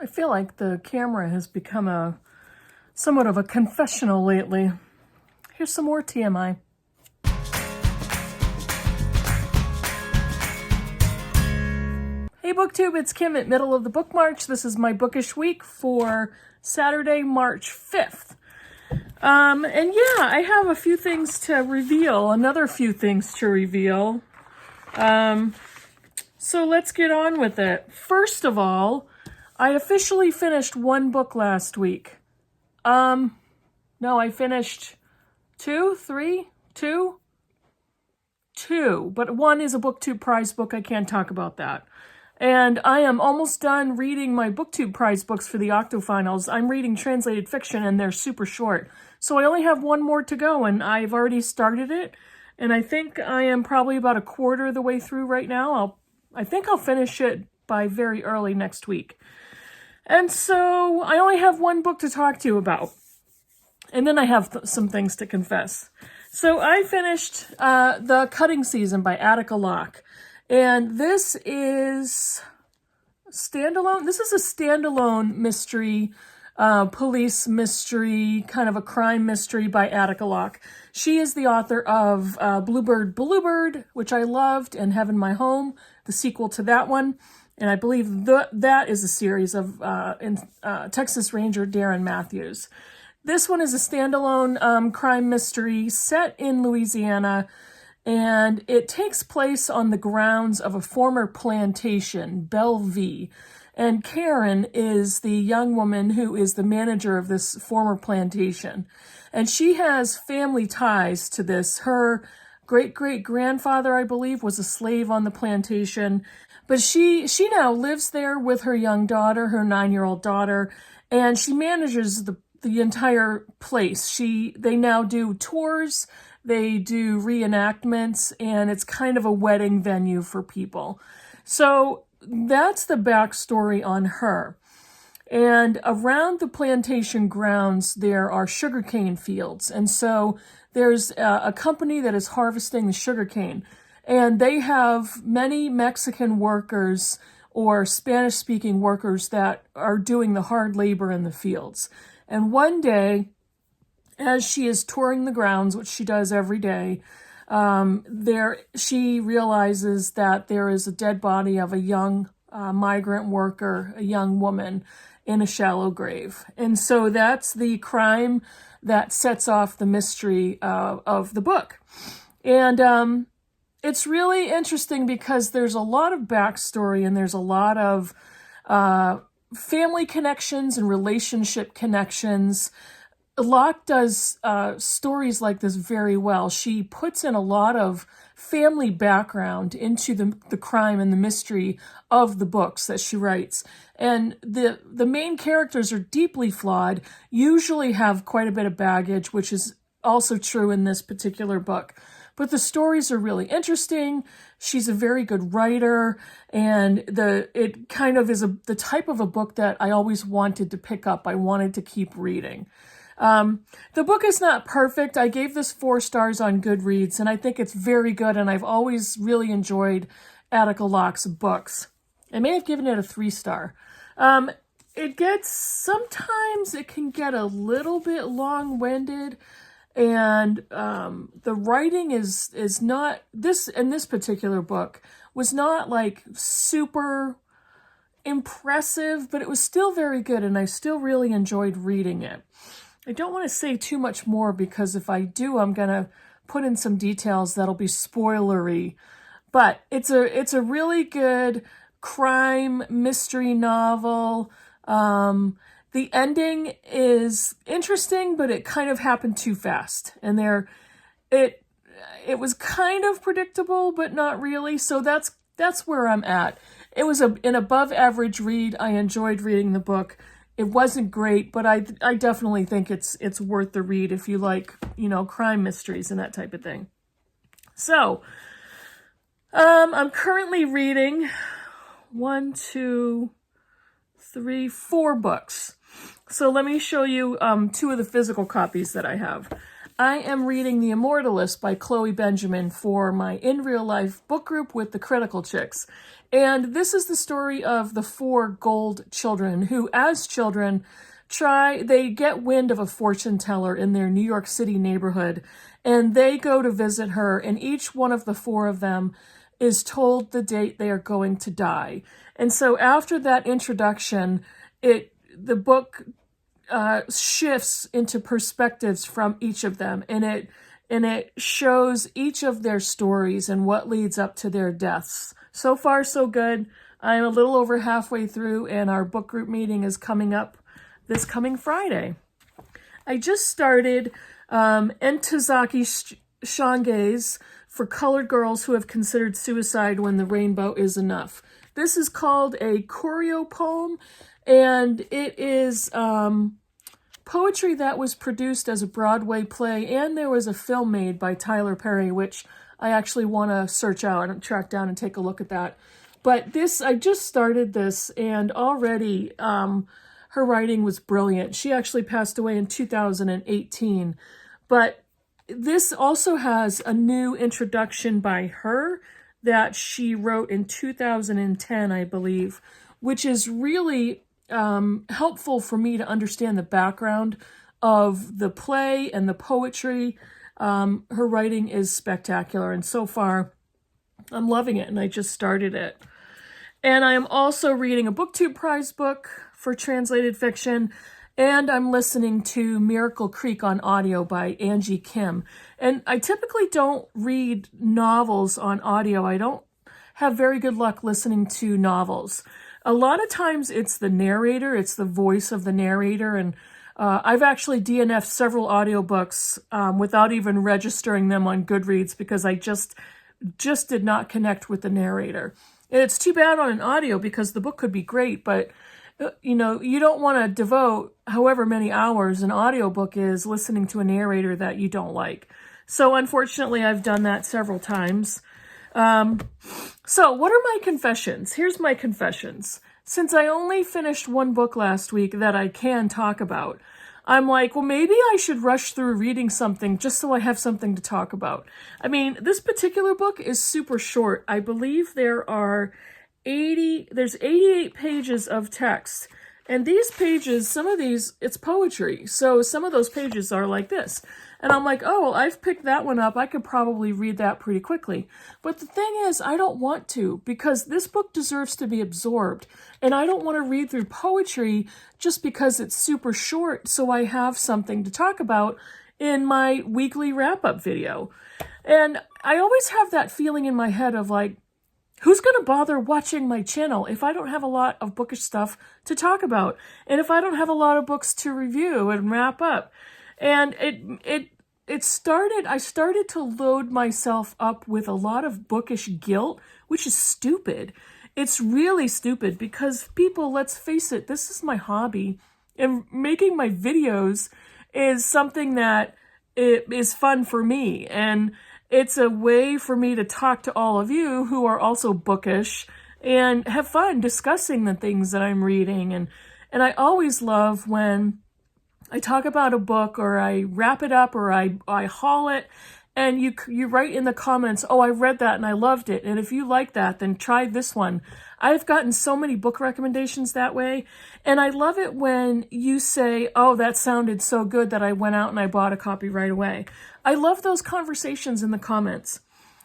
I feel like the camera has become somewhat of a confessional lately. Here's some more TMI. Hey Booktube, it's Kim at Middle of the Book March. This is my bookish week for Saturday, March 5th. And yeah, I have a few things to reveal, another few things to reveal. So let's get on with it. First of all, I officially finished one book last week. No, I finished two, but one is a Booktube Prize book. I can't talk about that. And I am almost done reading my Booktube Prize books for the Octofinals. I'm reading translated fiction and they're super short. So I only have one more to go and I've already started it. And I think I am probably about a quarter of the way through right now. I think I'll finish it by very early next week. And so I only have one book to talk to you about. And then I have some things to confess. So I finished The Cutting Season by Attica Locke. And this is standalone. This is a standalone mystery, police mystery, kind of a crime mystery by Attica Locke. She is the author of Bluebird, which I loved, and Heaven My Home, the sequel to that one. And I believe that is a series of Texas Ranger Darren Matthews. This one is a standalone crime mystery set in Louisiana, and it takes place on the grounds of a former plantation, Bellevue. And Karen is the young woman who is the manager of this former plantation. And she has family ties to this. Her great-great-grandfather, I believe, was a slave on the plantation. But she now lives there with her young daughter, her 9-year-old daughter, and she manages the entire place. They now do tours, they do reenactments, and it's kind of a wedding venue for people. So that's the backstory on her. And around the plantation grounds, there are sugarcane fields. And so there's a company that is harvesting the sugarcane. And they have many Mexican workers or Spanish-speaking workers that are doing the hard labor in the fields. And one day, as she is touring the grounds, which she does every day, she realizes that there is a dead body of a young migrant worker, a young woman, in a shallow grave. And so that's the crime that sets off the mystery of the book. And it's really interesting because there's a lot of backstory and there's a lot of family connections and relationship connections. Locke does stories like this very well. She puts in a lot of family background into the crime and the mystery of the books that she writes. And the main characters are deeply flawed, usually have quite a bit of baggage, which is also true in this particular book. But the stories are really interesting. She's a very good writer, and it kind of is the type of a book that I always wanted to pick up. I wanted to keep reading. The book is not perfect. I gave this 4 stars on Goodreads, and I think it's very good, and I've always really enjoyed Attica Locke's books. I may have given it a 3-star. Sometimes it can get a little bit long-winded, and the writing is not, in this particular book, was not like super impressive, but it was still very good, and I still really enjoyed reading it. I don't want to say too much more because if I do, I'm going to put in some details that'll be spoilery. But it's a really good crime mystery novel. The ending is interesting, but it kind of happened too fast. And it was kind of predictable, but not really. So that's where I'm at. It was an above average read. I enjoyed reading the book. It wasn't great, but I definitely think it's worth the read if you like, crime mysteries and that type of thing. So, I'm currently reading 4 books. So let me show you 2 of the physical copies that I have. I am reading The Immortalist by Chloe Benjamin for my in real life book group with the Critical Chicks. And this is the story of the 4 gold children who, as children, they get wind of a fortune teller in their New York City neighborhood, and they go to visit her, and each one of the 4 of them is told the date they are going to die. And so after that introduction, the book shifts into perspectives from each of them, and it shows each of their stories and what leads up to their deaths. So far, so good. I'm a little over halfway through, and our book group meeting is coming up this coming Friday. I just started Entozaki Shange's for colored girls who have considered suicide when the rainbow is enough. This is called a choreo poem, and it is poetry that was produced as a Broadway play, and there was a film made by Tyler Perry, which I actually want to search out and track down and take a look at that. But this, I just started this, and already her writing was brilliant. She actually passed away in 2018, but this also has a new introduction by her that she wrote in 2010, I believe, which is really helpful for me to understand the background of the play and the poetry. Her writing is spectacular, and so far I'm loving it, and I just started it. And I am also reading a Booktube Prize book for translated fiction, and I'm listening to Miracle Creek on audio by Angie Kim. And I typically don't read novels on audio. I don't have very good luck listening to novels. A lot of times it's the narrator, it's the voice of the narrator, and I've actually DNF'd several audiobooks without even registering them on Goodreads because I just did not connect with the narrator. And it's too bad on an audio because the book could be great, but you don't want to devote however many hours an audiobook is listening to a narrator that you don't like. So unfortunately, I've done that several times. So what are my confessions? Here's my confessions. Since I only finished one book last week that I can talk about, I'm like, well, maybe I should rush through reading something just so I have something to talk about. I mean, this particular book is super short. I believe there's 88 pages of text. And these pages, some of these, it's poetry. So some of those pages are like this. And I'm like, oh, I've picked that one up. I could probably read that pretty quickly. But the thing is, I don't want to, because this book deserves to be absorbed. And I don't want to read through poetry just because it's super short, so I have something to talk about in my weekly wrap-up video. And I always have that feeling in my head of like, who's going to bother watching my channel if I don't have a lot of bookish stuff to talk about? And if I don't have a lot of books to review and wrap up? And I started to load myself up with a lot of bookish guilt, which is stupid. It's really stupid because people, let's face it, this is my hobby. And making my videos is something that is fun for me. And it's a way for me to talk to all of you who are also bookish and have fun discussing the things that I'm reading. And I always love when I talk about a book or I wrap it up or I haul it and you write in the comments, oh, I read that and I loved it. And if you like that, then try this one. I've gotten so many book recommendations that way. And I love it when you say, oh, that sounded so good that I went out and I bought a copy right away. I love those conversations in the comments.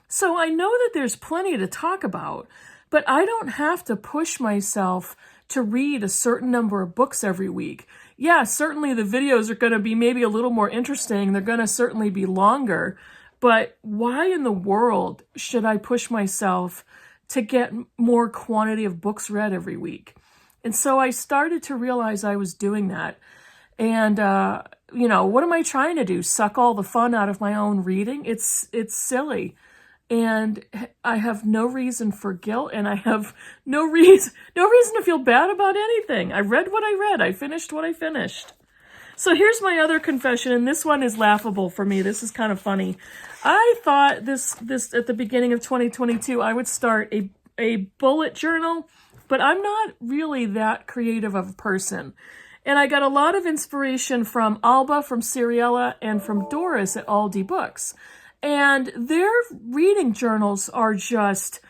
So I know that there's plenty to talk about, but I don't have to push myself to read a certain number of books every week. Yeah, certainly the videos are going to be maybe a little more interesting. They're going to certainly be longer. But why in the world should I push myself to get more quantity of books read every week? And so I started to realize I was doing that. And, what am I trying to do? Suck all the fun out of my own reading? It's silly. And I have no reason for guilt, and I have no reason to feel bad about anything. I read what I read. I finished what I finished. So here's my other confession, and this one is laughable for me. This is kind of funny. I thought this at the beginning of 2022, I would start a bullet journal, but I'm not really that creative of a person. And I got a lot of inspiration from Alba, from Seriella, and from Doris at Aldi Books. And their reading journals are just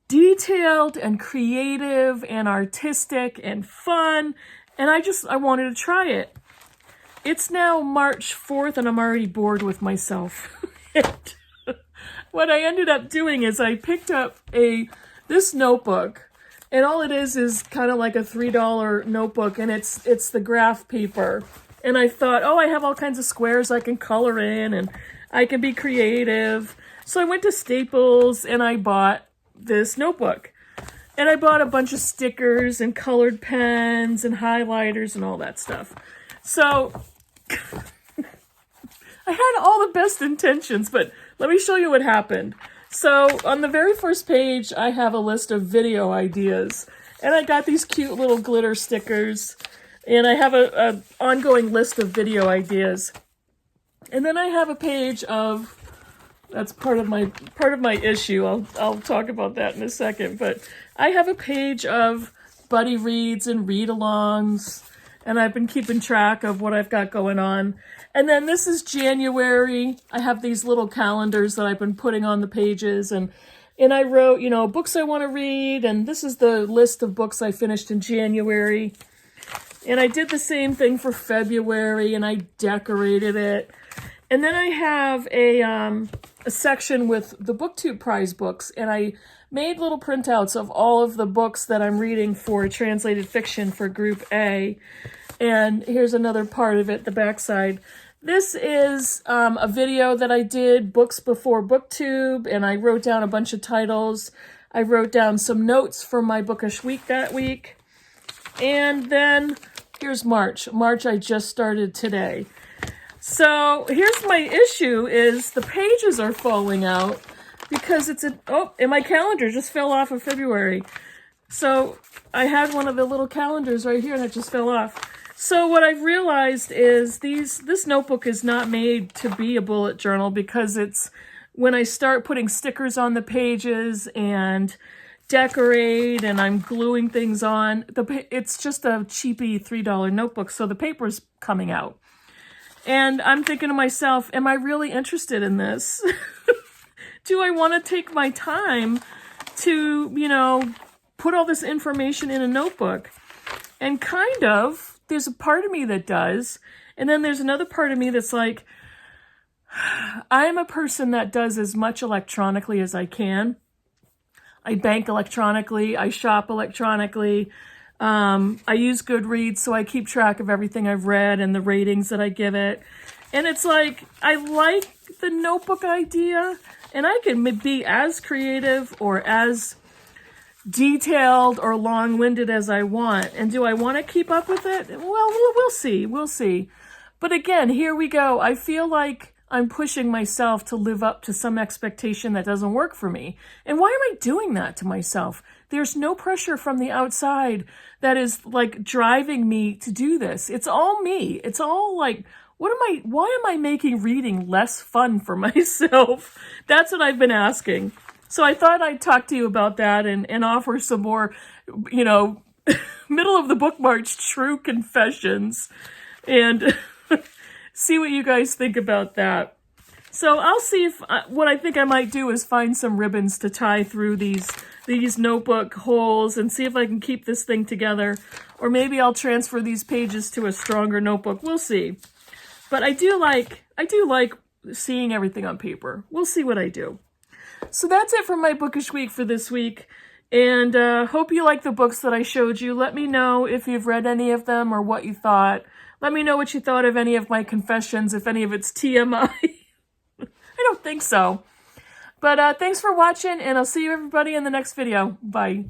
detailed and creative and artistic and fun. And I wanted to try it. It's now March 4th and I'm already bored with myself. What I ended up doing is I picked up this notebook, and all it is kind of like a $3 notebook, and it's the graph paper. And I thought, oh, I have all kinds of squares I can color in, and I can be creative. So I went to Staples and I bought this notebook. And I bought a bunch of stickers and colored pens and highlighters and all that stuff. So I had all the best intentions, but let me show you what happened. So on the very first page, I have a list of video ideas. And I got these cute little glitter stickers. And I have a ongoing list of video ideas. And then I have a page of, that's part of my issue. I'll talk about that in a second. But I have a page of buddy reads and read-alongs. And I've been keeping track of what I've got going on. And then this is January. I have these little calendars that I've been putting on the pages. And I wrote, books I want to read. And this is the list of books I finished in January. And I did the same thing for February. And I decorated it. And then I have a section with the Booktube Prize books. And I made little printouts of all of the books that I'm reading for translated fiction for Group A. And here's another part of it, the backside. This is a video that I did, Books Before Booktube, and I wrote down a bunch of titles. I wrote down some notes for my Bookish week that week. And then here's March. March I just started today. So here's my issue is the pages are falling out because and my calendar just fell off of February. So I had one of the little calendars right here and it just fell off. So what I've realized is this notebook is not made to be a bullet journal because when I start putting stickers on the pages and decorate and I'm gluing things on, it's just a cheapy $3 notebook, so the paper's coming out. And I'm thinking to myself, am I really interested in this? Do I want to take my time to, put all this information in a notebook? And kind of, there's a part of me that does. And then there's another part of me that's like, I'm a person that does as much electronically as I can. I bank electronically. I shop electronically. I use Goodreads, so I keep track of everything I've read and the ratings that I give it. And it's like, I like the notebook idea, and I can be as creative or as detailed or long-winded as I want. And do I want to keep up with it? Well, we'll see. We'll see. But again, here we go. I feel like I'm pushing myself to live up to some expectation that doesn't work for me. And why am I doing that to myself? There's no pressure from the outside that is like driving me to do this. It's all me. It's all like, why am I making reading less fun for myself? That's what I've been asking. So I thought I'd talk to you about that and offer some more, middle of the book March true confessions and see what you guys think about that. So I'll see if what I think I might do is find some ribbons to tie through these notebook holes and see if I can keep this thing together. Or maybe I'll transfer these pages to a stronger notebook. We'll see. But I do like seeing everything on paper. We'll see what I do. So that's it for my Bookish Week for this week. And hope you like the books that I showed you. Let me know if you've read any of them or what you thought. Let me know what you thought of any of my confessions, if any of it's TMI. I don't think so. But thanks for watching, and I'll see you everybody in the next video. Bye.